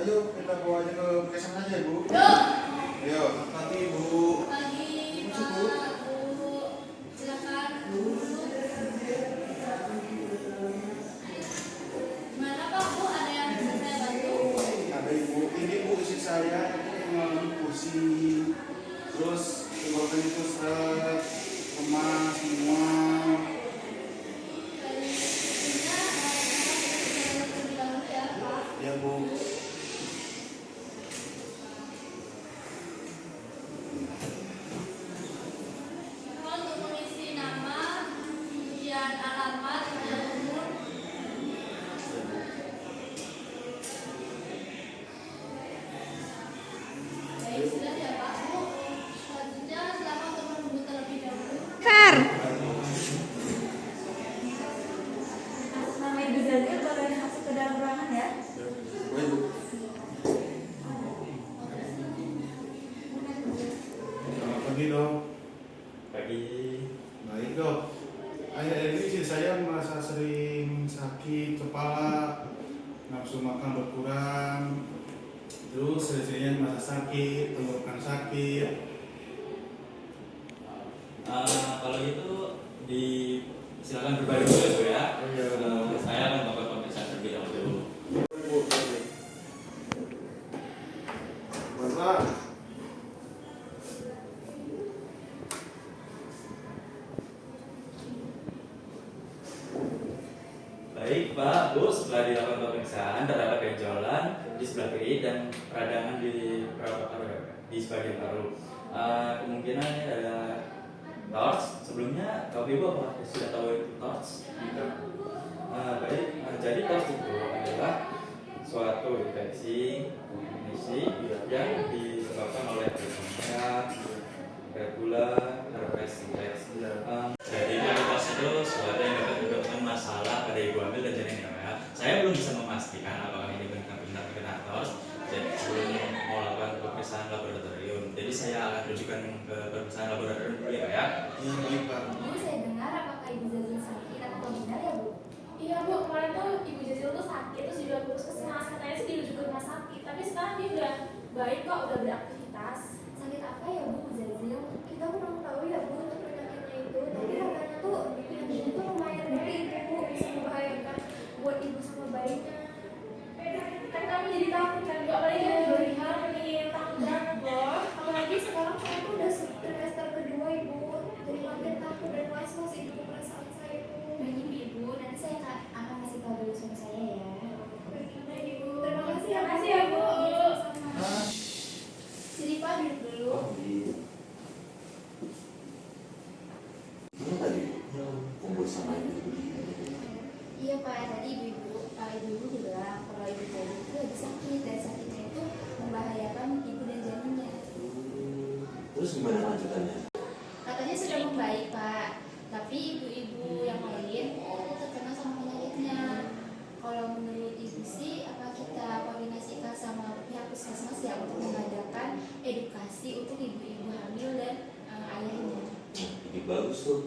Ayo kita bawa aja ke puskesmas aja, Bu. Ayo, nanti Ibu. Pagi, Pak, Bu. Silakan. Gimana Pak, Bu? Ada yang bisa saya bantu? Ada Ibu. Ini Bu istri saya mengalami pusing. Terus tenggorokan itu seret, lemas semua. Ya Bu. Untuk mengisi nama, kemudian alamat, dan umur. Baik, sudah ya Pak, Bu. Selanjutnya silakan untuk menunggu terlebih dahulu. Fer. Atas nama Ibu Zazil boleh masuk ke dalam ruangan ya? Boleh Bu. Selamat pagi Dok. Pagi. Baik Dok. Akhir-akhir ini istri saya merasa sering sakit kepala, nafsu makan berkurang, terus seringnya merasa sakit, tenggorokan sakit. Kalau gitu silakan berbalik dulu ya Bu ya. Oh, iya. Saya akan melakukan pemeriksaan terlebih dahulu. Bu, Bapak. Baik Pak, Bu, setelah dilakukan pemeriksaan terdapat benjolan di sebelah kiri dan peradangan di sebagian paru. Kemungkinan ini ada TORCH. Sebelumnya Bapak Ibu apa sudah tahu itu TORCH? Baik, jadi TORCH itu adalah suatu infeksi yang disebabkan oleh pneumonia, Ebola, herpes simplex. Jadi TORCH itu suatu yang dapat menyebabkan masalah pada ibu hamil dan janin ya. Saya belum bisa memastikan apakah ini benar-benar terkena TORCH. Jadi sebelum mau lakukan pemeriksaan laboratorium, jadi saya akan rujukan ke pemeriksaan laboratorium dulu ya. Iya baik Pak. Bu, saya dengar apakah Ibu Zazil sakit atau benar ya Bu? Iya Bu, kemarin tuh Ibu Jazil tuh sakit, terus juga puskesmas, katanya sih dirujuk ke rumah sakit. Tapi sekarang dia udah baik kok, udah beraktivitas. Sakit apa ya Bu Zazil? Kita kurang tahu ya Bu untuk penyakitnya itu. Tapi katanya tuh penyakitnya tuh lumayan ngeri Bu, bisa membahayakan buat ibu sama bayinya. Kan kami jadi takut kan, Bu, apalagi kan juga lagi hamil, takut banget loh. Apalagi sekarang saya tuh udah trimester kedua Ibu. Jadi makin takut dan was-was Ibu perasaan saya itu. Begini Ibu, nanti saya akan kasih tahu dulu suami saya ya. Baik Ibu. Terima kasih ya Bu. Makasih ya Bu. Sama-sama. Sini Pak, duduk dulu. Gimana tadi kumpul sama ibu? Iya Pak, tadi ibu-ibu bilang kalau ibu jadi itu lagi sakit dan sakitnya itu membahayakan ibu dan janinnya. Terus gimana lanjutannya? Katanya sudah membaik Pak, tapi ibu-ibu yang lain itu terkena sama penyakitnya. Kalau menurut ibu sih, apa kita koordinasikan sama pihak puskesmas ya untuk mengadakan edukasi untuk ibu-ibu hamil dan ayahnya. Ini bagus tuh.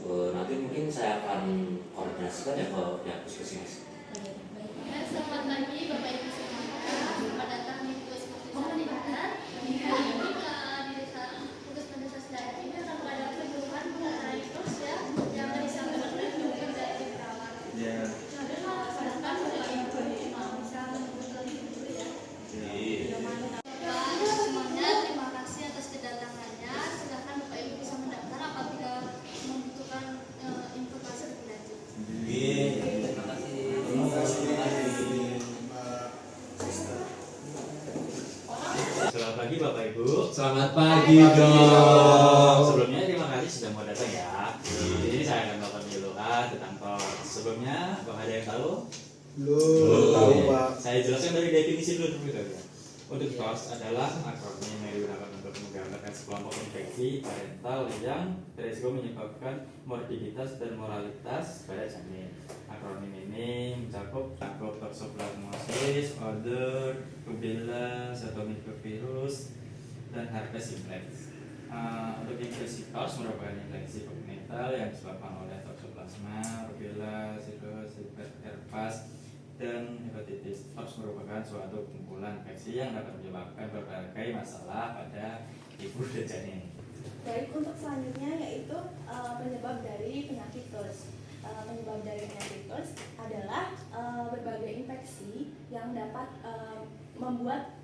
Nanti mungkin saya akan koordinasikan ya ke pihak puskesmas. Ya, selamat pagi Bapak Ibu semuanya. Selamat datang di puskesmas Desa Panibahan. Hari ini di desa puskesmas Desa Sedari ini akan ada kunjungan mengenai TORCH ya, yang akan disampaikan oleh dokter dari perawat. Ya. Jadi silakan Bapak Ibu bisa menunjukkan dulu ya. Bapak semuanya, terima kasih atas kedatangannya. Silakan Bapak Ibu bisa mendaftar apabila membutuhkan informasi lebih lanjut. Terima kasih. Terima kasih Mbak Sister. Selamat pagi Bapak Ibu. Selamat pagi Pagi, dong. Dok. Sebelumnya terima kasih sudah mau datang ya. Jadi saya akan melakukan penyuluhan tentang TORCH. Sebelumnya, Bang ada yang tahu? Belum tahu Pak. Saya jelaskan dari definisi dulu ya. Untuk TORCH adalah akronim yang digunakan untuk menggambarkan sekelompok infeksi parental yang berisiko menyebabkan morbiditas dan mortalitas pada janin. Akronim ini mencakup toxoplasmosis, odor, rubella, cytomegalovirus, dan herpes simplex. Untuk infeksi TORCH merupakan infeksi kongenital yang disebabkan oleh toxoplasma, rubella, cirrhosis, herpes, dan hepatitis. TORCH merupakan suatu kumpulan infeksi yang dapat menyebabkan berbagai masalah pada ibu dan janin. Baik, untuk selanjutnya yaitu penyebab dari penyakit TORCH. Penyebab dari penyakit TORCH adalah berbagai infeksi yang dapat membuat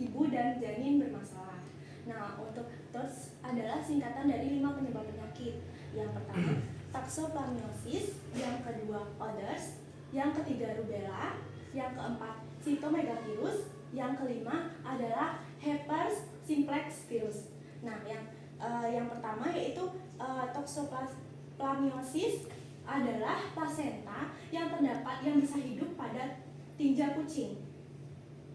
ibu dan janin bermasalah. Nah, untuk TORCH adalah singkatan dari 5 penyebab penyakit. Yang pertama, toxoplasmosis, yang kedua, others, yang ketiga, rubella, yang keempat, cytomegalovirus, yang kelima adalah herpes simplex virus. Nah, yang pertama yaitu toxoplasmosis adalah plasenta yang bisa hidup pada tinja kucing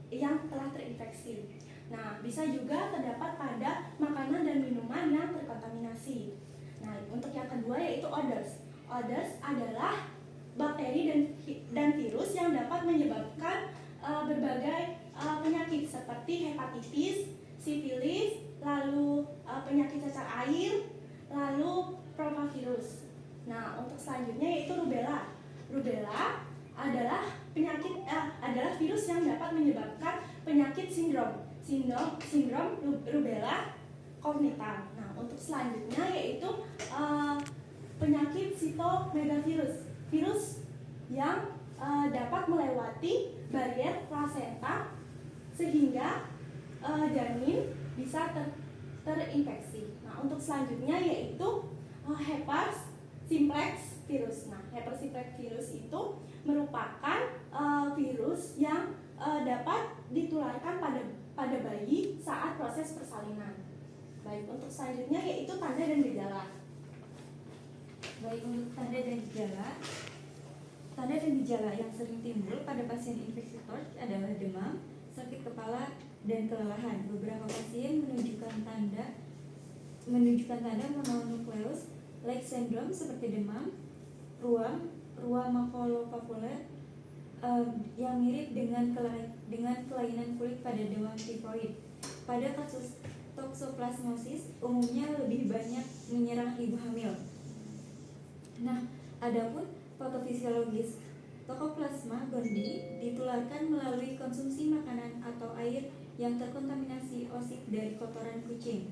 yang telah terinfeksi. Nah, bisa juga terdapat pada makanan dan minuman yang terkontaminasi. Nah, untuk yang kedua yaitu others. Others adalah bakteri dan virus yang dapat menyebabkan berbagai penyakit seperti hepatitis, sifilis, lalu penyakit cacar air, lalu parvovirus. Nah, untuk selanjutnya yaitu rubella. Rubella adalah adalah virus yang dapat menyebabkan penyakit sindrom rubella congenital. Nah, untuk selanjutnya yaitu penyakit cytomegalovirus. Virus yang dapat melewati barier plasenta sehingga janin bisa terinfeksi. Nah, untuk selanjutnya yaitu herpes simplex virus. Nah, herpes simplex virus itu merupakan virus yang dapat ditularkan pada bayi saat proses persalinan. Baik, untuk selanjutnya yaitu tanda dan gejala. Baik, untuk tanda dan gejala yang sering timbul pada pasien infeksi TORCH adalah demam, sakit kepala, dan kelelahan. Beberapa pasien menunjukkan tanda mononukleus like syndrome seperti demam, ruam makulopapuler yang mirip dengan kelainan kulit pada demam tifoid. Pada kasus toxoplasmosis umumnya lebih banyak menyerang ibu hamil. Nah, adapun patofisiologis Toxoplasma gondii ditularkan melalui konsumsi makanan atau air yang terkontaminasi osip dari kotoran kucing,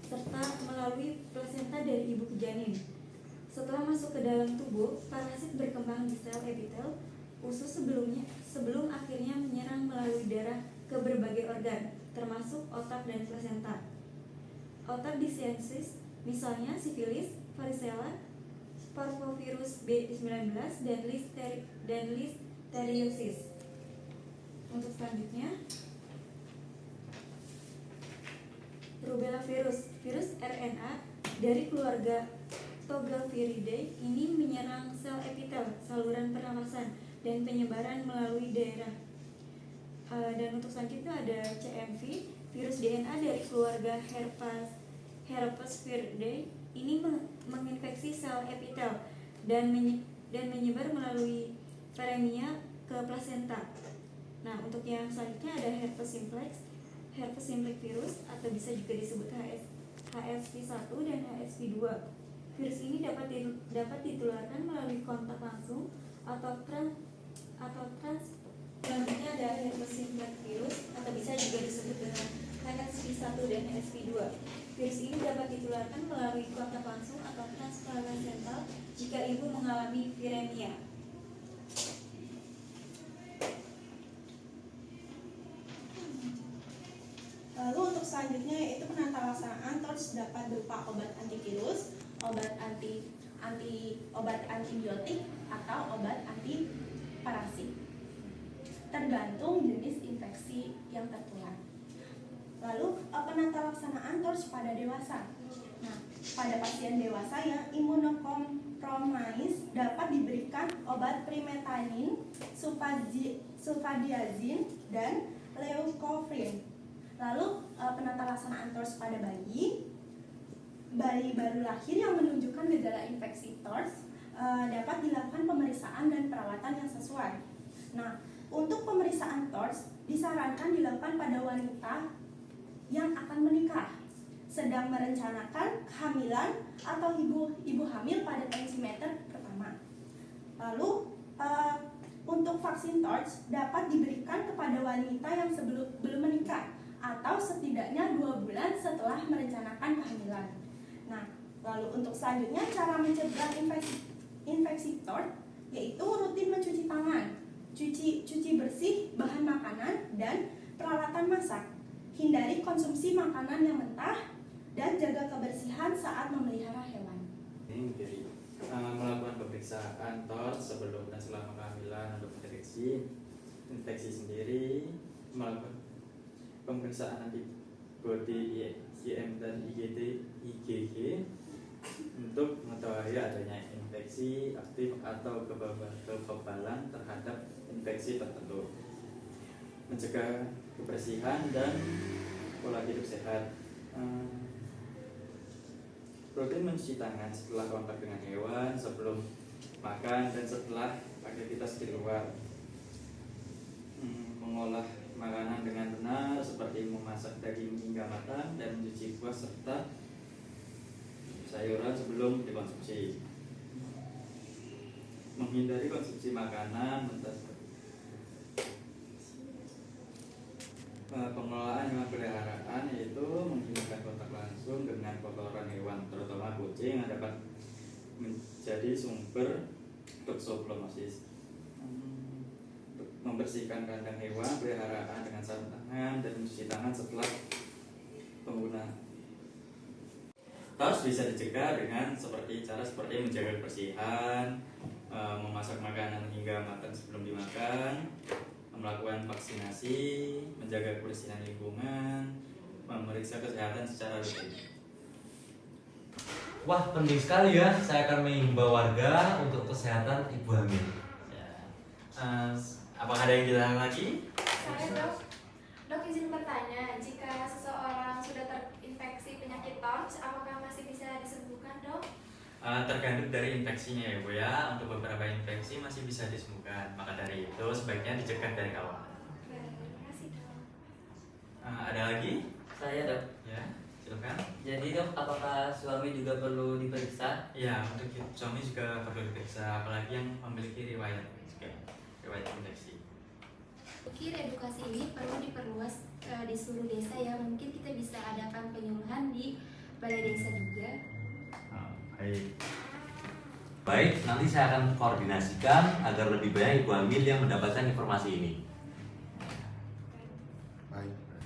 serta melalui plasenta dari ibu ke janin. Setelah masuk ke dalam tubuh, parasit berkembang di sel epitel usus sebelum akhirnya menyerang melalui darah ke berbagai organ, termasuk otak dan plasenta. Otak diseasis, misalnya sifilis, varicella, parvovirus B19, dan listeriosis. Untuk selanjutnya, rubella virus RNA dari keluarga Togaviridae ini menyerang sel epitel, saluran pernapasan, dan penyebaran melalui daerah. Dan untuk selanjutnya ada CMV, virus DNA dari keluarga Herpesviridae. Ini menginfeksi sel epitel dan menyebar melalui peremia ke plasenta. Nah, untuk yang selanjutnya ada herpes simplex virus atau bisa juga disebut HSV1 dan HSV2. Virus ini dapat ditularkan melalui kontak langsung atau trans. Selanjutnya ada herpes simplex virus atau bisa juga disebut dengan HSV1 dan HSV2. Virus ini dapat ditularkan melalui kontak langsung atau transplacental jika ibu mengalami viremia. Lalu untuk selanjutnya yaitu penata-laksanaan TORCH dapat berupa obat antivirus, obat antibiotik atau obat anti parasit, tergantung jenis infeksi yang tertular. Lalu penata-laksanaan TORCH pada dewasa. Nah, pada pasien dewasa yang imunokompromis dapat diberikan obat primetanin, sulfadiazin, dan leukotriene. Lalu penata-laksanaan TORCH pada bayi baru lahir yang menunjukkan gejala infeksi TORCH dapat dilakukan pemeriksaan dan perawatan yang sesuai. Nah, untuk pemeriksaan TORCH disarankan dilakukan pada wanita yang akan menikah, sedang merencanakan kehamilan, atau ibu hamil pada tensimeter pertama. Lalu untuk vaksin TORCH dapat diberikan kepada wanita yang belum menikah atau setidaknya 2 bulan setelah merencanakan kehamilan. Nah, lalu untuk selanjutnya cara mencegah infeksi TORCH yaitu rutin mencuci tangan, cuci bersih bahan makanan dan peralatan masak, hindari konsumsi makanan yang mentah, dan jaga kebersihan saat memelihara hewan. Ini dari melakukan pemeriksaan TORCH sebelum dan selama kehamilan untuk mendeteksi infeksi sendiri, melakukan pemeriksaan antibodi IgM dan IgG untuk mengetahui adanya infeksi aktif atau kekebalan terhadap infeksi tertentu, mencegah kebersihan dan pola hidup sehat. Rutin mencuci tangan setelah kontak dengan hewan, sebelum makan dan setelah aktivitas di luar. Mengolah makanan dengan benar seperti memasak daging hingga matang dan mencuci buah serta sayuran sebelum dikonsumsi. Menghindari konsumsi makanan mentah. Pengelolaan hewan peliharaan yaitu menghindari kontak langsung dengan kotoran hewan, terutama kucing yang dapat menjadi sumber toksoplasmosis. Membersihkan kandang hewan peliharaan dengan sarung tangan dan mencuci tangan setelah penggunaan. TORCH bisa dicegah dengan cara seperti menjaga kebersihan, memasak makanan hingga matang sebelum dimakan, melakukan vaksinasi, menjaga kebersihan lingkungan, memeriksa kesehatan secara rutin. Wah, penting sekali ya. Saya akan mengimbau warga untuk kesehatan ibu hamil. Ya. Apakah ada yang kita lagi? Saya dok izin bertanya, jika seseorang sudah terinfeksi penyakit TORCH, apakah masih bisa disembuhkan dok? Tergantung dari infeksinya ya Bu ya. Untuk beberapa infeksi masih bisa disembuhkan. Maka dari itu sebaiknya dicegah dari awal. Terima kasih dok. Ada lagi? Saya dok. Ya, silakan. Jadi dok, apakah suami juga perlu diperiksa? Ya, untuk suami juga perlu diperiksa, apalagi yang memiliki riwayat infeksi. Pikir edukasi ini perlu diperluas di seluruh desa ya. Mungkin kita bisa adakan penyuluhan di balai desa juga. Baik, nanti saya akan koordinasikan agar lebih banyak ibu hamil yang mendapatkan informasi ini.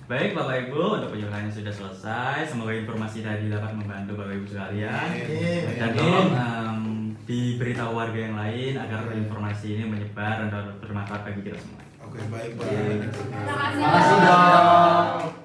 Baik Bapak Ibu, untuk penyuluhannya sudah selesai. Semoga informasi tadi dapat membantu Bapak Ibu sekalian. Dan tolong diberitahu warga yang lain agar informasi ini menyebar dan bermanfaat bagi kita semua. Oke, baik. Terima kasih Terima kasih dok.